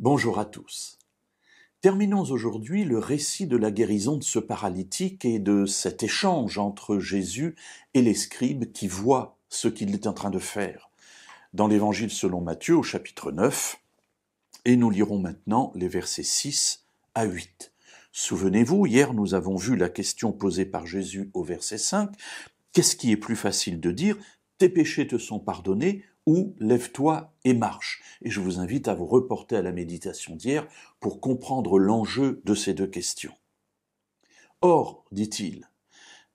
Bonjour à tous. Terminons aujourd'hui le récit de la guérison de ce paralytique et de cet échange entre Jésus et les scribes qui voient ce qu'il est en train de faire. Dans l'Évangile selon Matthieu au chapitre 9, et nous lirons maintenant les versets 6 à 8. Souvenez-vous, hier nous avons vu la question posée par Jésus au verset 5. Qu'est-ce qui est plus facile de dire ? Tes péchés te sont pardonnés ou lève-toi et marche. Et je vous invite à vous reporter à la méditation d'hier pour comprendre l'enjeu de ces deux questions. Or, dit-il,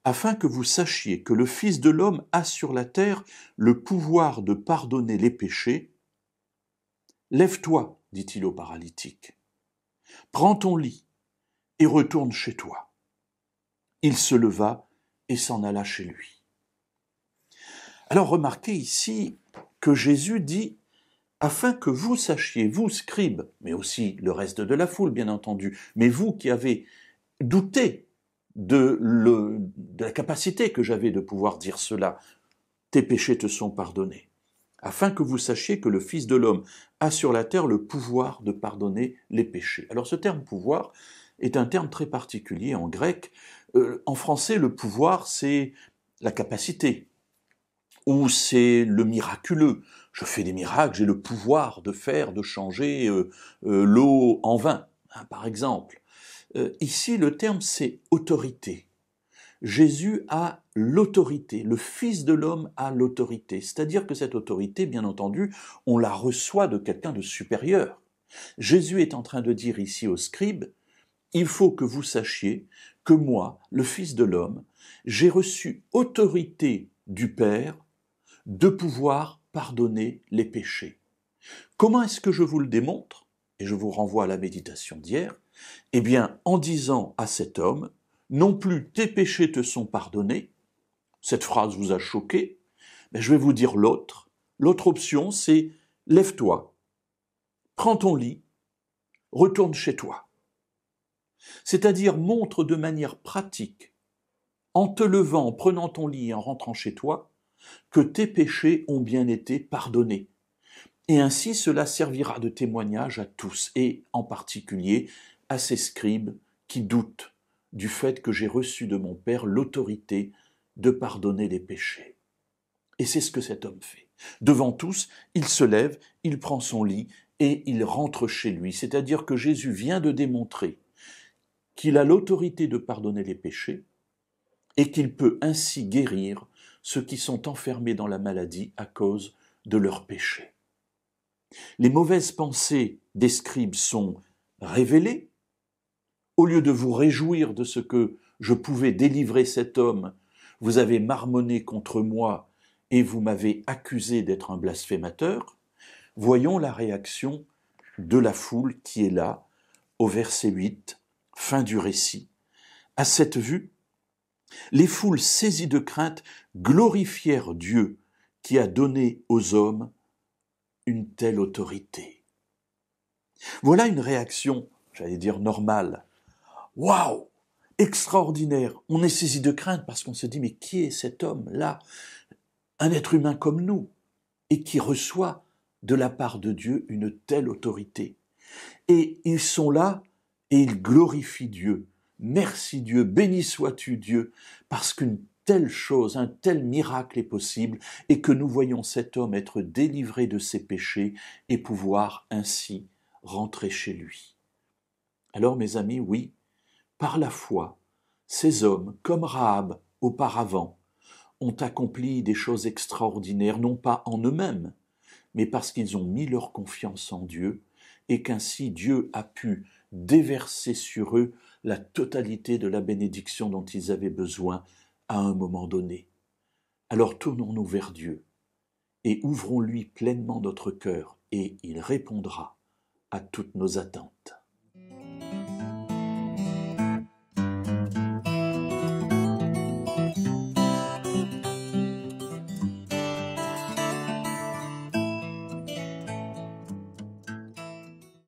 afin que vous sachiez que le Fils de l'homme a sur la terre le pouvoir de pardonner les péchés, lève-toi, dit-il au paralytique, prends ton lit et retourne chez toi. Il se leva et s'en alla chez lui. Alors remarquez ici que Jésus dit « afin que vous sachiez, vous scribes, mais aussi le reste de la foule bien entendu, mais vous qui avez douté de la capacité que j'avais de pouvoir dire cela, tes péchés te sont pardonnés. Afin que vous sachiez que le Fils de l'homme a sur la terre le pouvoir de pardonner les péchés. » Alors ce terme « pouvoir » est un terme très particulier en grec. En français, le pouvoir, c'est la capacité, ou c'est le miraculeux. Je fais des miracles, j'ai le pouvoir de faire, de changer l'eau en vin, par exemple. Ici, le terme, c'est autorité. Jésus a l'autorité, le Fils de l'homme a l'autorité. C'est-à-dire que cette autorité, bien entendu, on la reçoit de quelqu'un de supérieur. Jésus est en train de dire ici aux scribes, il faut que vous sachiez que moi, le Fils de l'homme, j'ai reçu autorité du Père de pouvoir pardonner les péchés. Comment est-ce que je vous le démontre ? Et je vous renvoie à la méditation d'hier. Eh bien, en disant à cet homme, non plus tes péchés te sont pardonnés, cette phrase vous a choqué, mais je vais vous dire l'autre. L'autre option, c'est lève-toi, prends ton lit, retourne chez toi. C'est-à-dire montre de manière pratique, en te levant, en prenant ton lit et en rentrant chez toi, que tes péchés ont bien été pardonnés. Et ainsi cela servira de témoignage à tous, et en particulier à ces scribes qui doutent du fait que j'ai reçu de mon Père l'autorité de pardonner les péchés. Et c'est ce que cet homme fait. Devant tous, il se lève, il prend son lit et il rentre chez lui. C'est-à-dire que Jésus vient de démontrer qu'il a l'autorité de pardonner les péchés et qu'il peut ainsi guérir ceux qui sont enfermés dans la maladie à cause de leurs péchés. Les mauvaises pensées des scribes sont révélées. Au lieu de vous réjouir de ce que je pouvais délivrer cet homme, vous avez marmonné contre moi et vous m'avez accusé d'être un blasphémateur. Voyons la réaction de la foule qui est là, au verset 8, fin du récit. À cette vue, les foules saisies de crainte glorifièrent Dieu qui a donné aux hommes une telle autorité. Voilà une réaction, j'allais dire normale. Waouh, extraordinaire. On est saisi de crainte parce qu'on se dit mais qui est cet homme-là, un être humain comme nous, et qui reçoit de la part de Dieu une telle autorité. Et ils sont là et ils glorifient Dieu. Merci Dieu, béni sois-tu Dieu, parce qu'une telle chose, un tel miracle est possible et que nous voyons cet homme être délivré de ses péchés et pouvoir ainsi rentrer chez lui. Alors mes amis, oui, par la foi, ces hommes, comme Rahab auparavant, ont accompli des choses extraordinaires, non pas en eux-mêmes, mais parce qu'ils ont mis leur confiance en Dieu et qu'ainsi Dieu a pu déverser sur eux la totalité de la bénédiction dont ils avaient besoin à un moment donné. Alors tournons-nous vers Dieu et ouvrons-lui pleinement notre cœur et il répondra à toutes nos attentes.